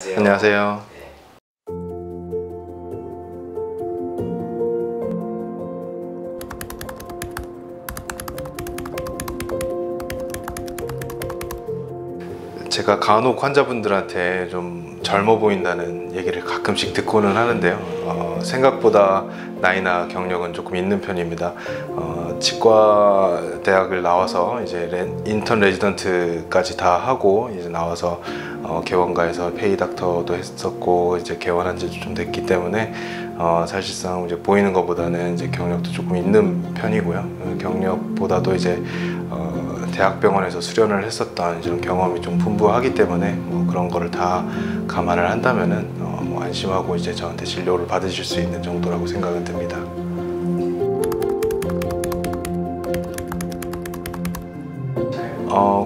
안녕하세요. 제가 간혹 환자분들한테 좀 젊어 보인다는 얘기를 가끔씩 듣고는 하는데요. 생각보다 나이나 경력은 조금 있는 편입니다. 치과 대학을 나와서 이제 인턴 레지던트까지 다 하고 이제 나와서 개원가에서 페이 닥터도 했었고 이제 개원한 지도 좀 됐기 때문에 사실상 이제 보이는 것보다는 이제 경력도 조금 있는 편이고요. 경력보다도 이제 대학병원에서 수련을 했었던 이런 경험이 좀 풍부하기 때문에 그런 거를 다 감안을 한다면은 안심하고 이제 저한테 진료를 받으실 수 있는 정도라고 생각은 듭니다.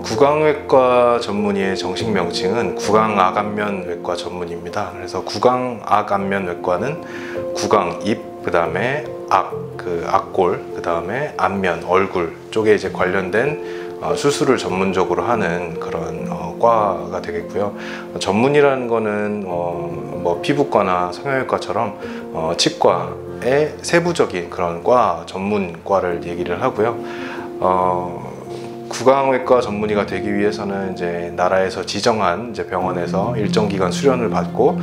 구강외과 전문의의 정식 명칭은 구강악안면외과 전문입니다. 그래서 구강악안면외과는 구강, 입, 그 다음에 악골, 그 다음에 안면, 얼굴 쪽에 이제 관련된 수술을 전문적으로 하는 그런 과가 되겠고요. 전문이라는 거는 뭐 피부과나 성형외과처럼 치과의 세부적인 그런 과, 전문과를 얘기를 하고요. 구강외과 전문의가 되기 위해서는 이제 나라에서 지정한 이제 병원에서 일정 기간 수련을 받고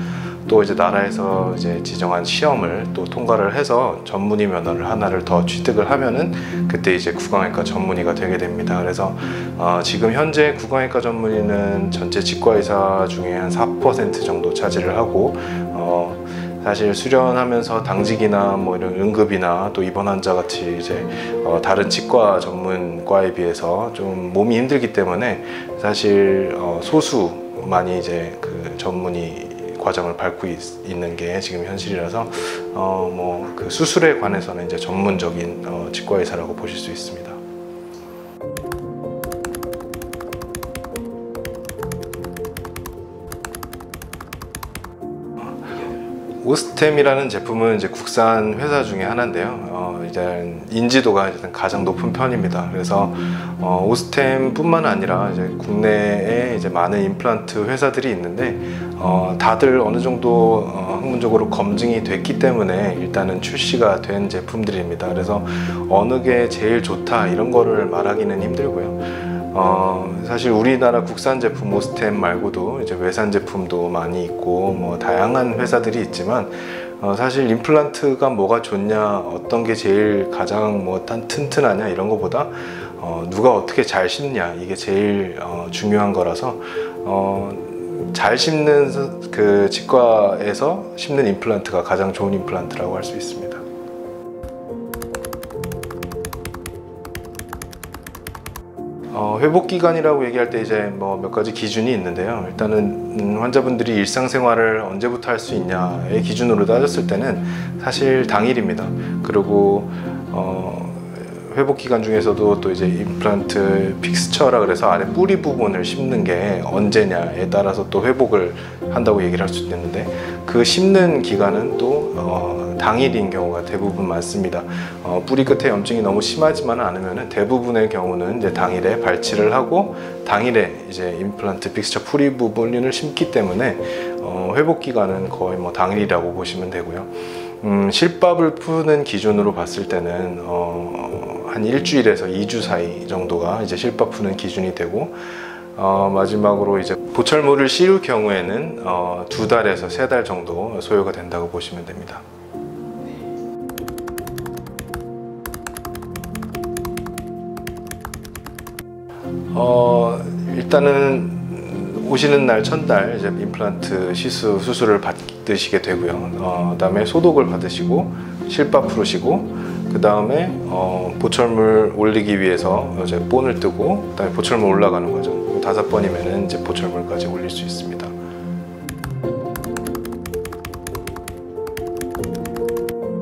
또 이제 나라에서 이제 지정한 시험을 또 통과를 해서 전문의 면허를 하나를 더 취득을 하면은 그때 이제 구강외과 전문의가 되게 됩니다. 그래서 지금 현재 구강외과 전문의는 전체 치과의사 중에 한 4% 정도 차지를 하고 사실 수련하면서 당직이나 뭐 이런 응급이나 또 입원 환자 같이 이제 다른 치과 전문과에 비해서 좀 몸이 힘들기 때문에 사실 소수 많이 이제 그 전문의 과정을 밟고 있는 게 지금 현실이라서 뭐 그 수술에 관해서는 이제 전문적인 치과 의사라고 보실 수 있습니다. 오스템이라는 제품은 이제 국산 회사 중에 하나인데요. 일단 인지도가 일단 가장 높은 편입니다. 그래서 오스템뿐만 아니라 이제 국내에 이제 많은 임플란트 회사들이 있는데 다들 어느 정도 학문적으로 검증이 됐기 때문에 일단은 출시가 된 제품들입니다. 그래서 어느 게 제일 좋다 이런 거를 말하기는 힘들고요. 사실 우리나라 국산 제품 오스템 말고도 이제 외산 제품도 많이 있고 뭐 다양한 회사들이 있지만 사실 임플란트가 뭐가 좋냐, 어떤 게 제일 가장 뭐 튼튼하냐 이런 거보다 누가 어떻게 잘 심냐 이게 제일 중요한 거라서 잘 심는 그 치과에서 심는 임플란트가 가장 좋은 임플란트라고 할 수 있습니다. 회복 기간이라고 얘기할 때 이제 뭐 몇 가지 기준이 있는데요. 일단은 환자분들이 일상생활을 언제부터 할 수 있냐의 기준으로 따졌을 때는 사실 당일입니다. 그리고 회복 기간 중에서도 또 이제 임플란트 픽스처라 그래서 안에 뿌리 부분을 심는 게 언제냐에 따라서 또 회복을 한다고 얘기를 할 수 있는데 그 심는 기간은 또 당일인 경우가 대부분 많습니다. 뿌리 끝에 염증이 너무 심하지만 않으면 대부분의 경우는 이제 당일에 발치를 하고 당일에 이제 임플란트 픽스처 뿌리 부분을 심기 때문에 회복 기간은 거의 뭐 당일이라고 보시면 되고요. 실밥을 푸는 기준으로 봤을 때는 한 일주일에서 2주 사이 정도가 이제 실밥 푸는 기준이 되고 마지막으로 이제 보철물을 씌울 경우에는 2달에서 3달 정도 소요가 된다고 보시면 됩니다. 일단은 오시는 날 첫날 이제 임플란트 시술 수술을 받으시게 되고요. 그다음에 소독을 받으시고 실밥 풀으시고 그 다음에 보철물 올리기 위해서 이제 본을 뜨고 그다음에 보철물 올라가는 거죠. 5번이면은 이제 보철물까지 올릴 수 있습니다.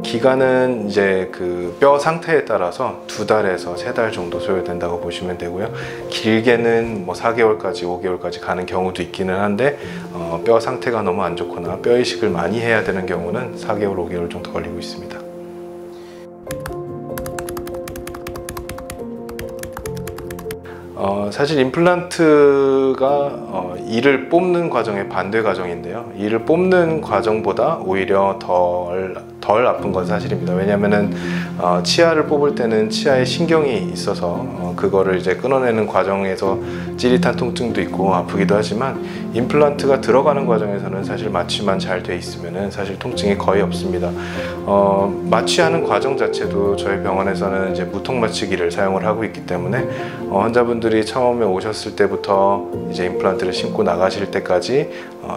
기간은 이제 그 뼈 상태에 따라서 2달에서 3달 정도 소요된다고 보시면 되고요. 길게는 뭐 4개월까지 5개월까지 가는 경우도 있기는 한데 뼈 상태가 너무 안 좋거나 뼈 이식을 많이 해야 되는 경우는 4개월, 5개월 정도 걸리고 있습니다. 사실 임플란트가 이를 뽑는 과정의 반대 과정인데요. 이를 뽑는 과정보다 오히려 덜 아픈 건 사실입니다. 왜냐하면은 치아를 뽑을 때는 치아에 신경이 있어서 그거를 이제 끊어내는 과정에서 찌릿한 통증도 있고 아프기도 하지만, 임플란트가 들어가는 과정에서는 사실 마취만 잘 돼 있으면은 사실 통증이 거의 없습니다. 마취하는 과정 자체도 저희 병원에서는 이제 무통 마취기를 사용을 하고 있기 때문에 환자분들이 처음에 오셨을 때부터 이제 임플란트를 심고 나가실 때까지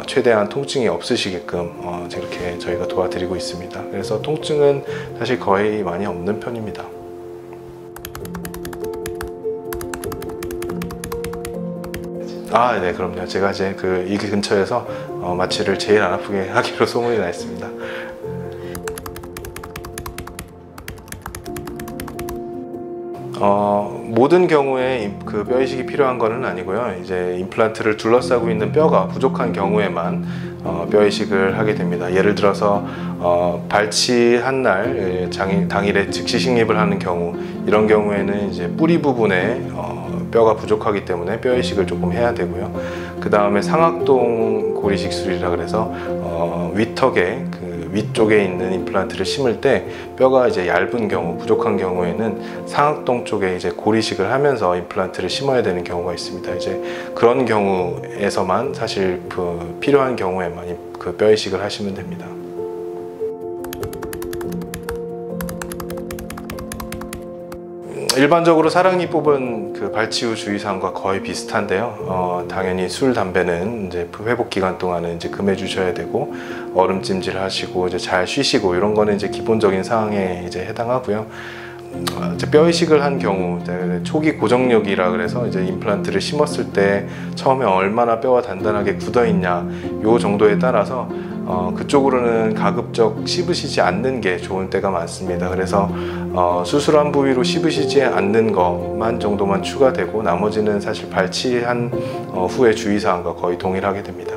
최대한 통증이 없으시게끔 이렇게 저희가 도와드리고 있습니다. 그래서 통증은 사실 거의 많이 없는 편입니다. 네, 그럼요. 제가 이제 이 근처에서 마취를 제일 안 아프게 하기로 소문이 나 있습니다. 모든 경우에 그 뼈 이식이 필요한 것은 아니고요. 이제 임플란트를 둘러싸고 있는 뼈가 부족한 경우에만 뼈 이식을 하게 됩니다. 예를 들어서 발치한 날 당일에 즉시 식립을 하는 경우, 이런 경우에는 이제 뿌리 부분에 뼈가 부족하기 때문에 뼈 이식을 조금 해야 되고요. 그 다음에 상악동 고리식술이라 그래서 위턱에 위쪽에 있는 임플란트를 심을 때 뼈가 이제 얇은 경우, 부족한 경우에는 상악동 쪽에 이제 고리식을 하면서 임플란트를 심어야 되는 경우가 있습니다. 이제 그런 경우에서만 사실 필요한 경우에만 뼈 이식을 하시면 됩니다. 일반적으로 사랑니 뽑은 발치 후 주의사항과 거의 비슷한데요. 당연히 술, 담배는 이제 회복 기간 동안은 이제 금해 주셔야 되고, 얼음찜질 하시고 이제 잘 쉬시고, 이런 거는 이제 기본적인 사항에 이제 해당하고요. 이제 뼈 이식을 한 경우, 초기 고정력이라 그래서 이제 임플란트를 심었을 때 처음에 얼마나 뼈가 단단하게 굳어 있냐, 요 정도에 따라서 그쪽으로는 가급적 씹으시지 않는 게 좋은 때가 많습니다. 그래서 수술한 부위로 씹으시지 않는 것만 정도만 추가되고, 나머지는 사실 발치한 후의 주의사항과 거의 동일하게 됩니다.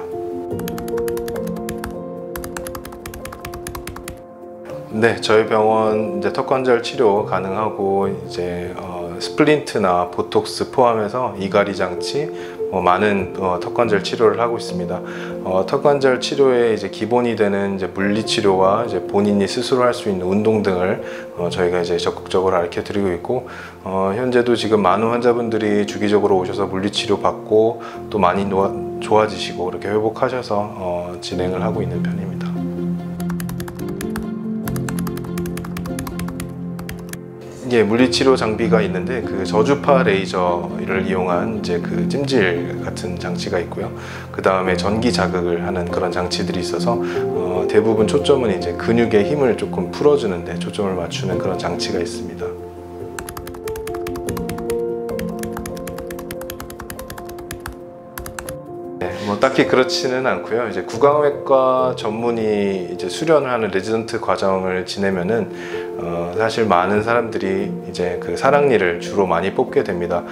네, 저희 병원 이제 턱관절 치료 가능하고, 이제 스플린트나 보톡스 포함해서 이갈이 장치, 많은 턱관절 치료를 하고 있습니다. 턱관절 치료의 이제 기본이 되는 이제 물리치료와 이제 본인이 스스로 할 수 있는 운동 등을 저희가 이제 적극적으로 가르쳐 드리고 있고, 현재도 지금 많은 환자분들이 주기적으로 오셔서 물리치료 받고 또 많이 좋아지시고 이렇게 회복하셔서 진행을 하고 있는 편입니다. 예, 물리치료 장비가 있는데 저주파 레이저를 이용한 이제 찜질 같은 장치가 있고요. 그 다음에 전기 자극을 하는 그런 장치들이 있어서 대부분 초점은 이제 근육의 힘을 조금 풀어주는데 초점을 맞추는 그런 장치가 있습니다. 딱히 그렇지는 않고요. 이제 구강외과 전문의 이제 수련을 하는 레지던트 과정을 지내면은 사실 많은 사람들이 이제 사랑니를 주로 많이 뽑게 됩니다.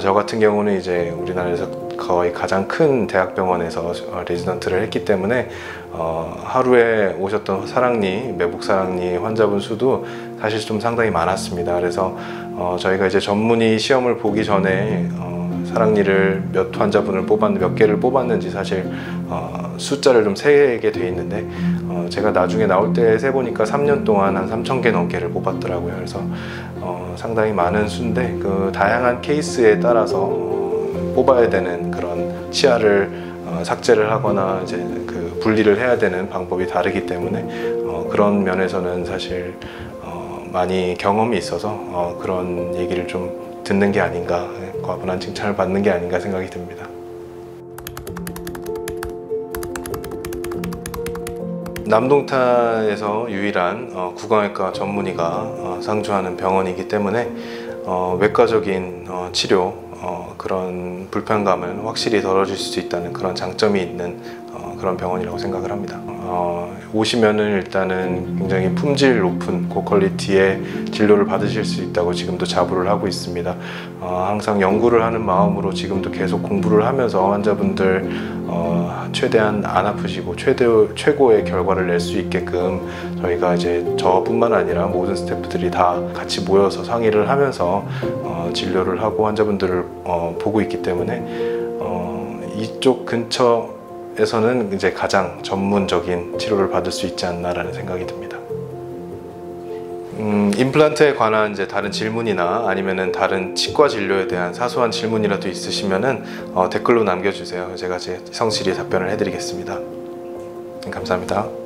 저 같은 경우는 이제 우리나라에서 거의 가장 큰 대학병원에서 레지던트를 했기 때문에 하루에 오셨던 매복 사랑니 환자분 수도 사실 좀 상당히 많았습니다. 그래서 저희가 이제 전문의 시험을 보기 전에 사랑니를 몇 개를 뽑았는지 사실 숫자를 좀 세게 돼 있는데, 제가 나중에 나올 때 세보니까 3년 동안 한 3,000개 넘게를 뽑았더라고요. 그래서 상당히 많은 수인데, 다양한 케이스에 따라서 뽑아야 되는 그런 치아를 삭제를 하거나 이제 분리를 해야 되는 방법이 다르기 때문에 그런 면에서는 사실 많이 경험이 있어서 그런 얘기를 좀 듣는 게 아닌가, 과분한 칭찬을 받는 게 아닌가 생각이 듭니다. 남동탄에서 유일한 구강외과 전문의가 상주하는 병원이기 때문에 외과적인 치료, 그런 불편감을 확실히 덜어줄 수 있다는 그런 장점이 있는 그런 병원이라고 생각을 합니다. 오시면은 일단은 굉장히 품질 높은 고퀄리티의 진료를 받으실 수 있다고 지금도 자부를 하고 있습니다. 항상 연구를 하는 마음으로 지금도 계속 공부를 하면서 환자분들 최대한 안 아프시고 최고의 결과를 낼 수 있게끔 저희가 이제 저뿐만 아니라 모든 스태프들이 다 같이 모여서 상의를 하면서 진료를 하고 환자분들을 보고 있기 때문에 이쪽 근처에서는 이제 가장 전문적인 치료를 받을 수 있지 않나라는 생각이 듭니다. 임플란트에 관한 이제 다른 질문이나 아니면은 다른 치과 진료에 대한 사소한 질문이라도 있으시면은 댓글로 남겨주세요. 제가 성실히 답변을 해드리겠습니다. 감사합니다.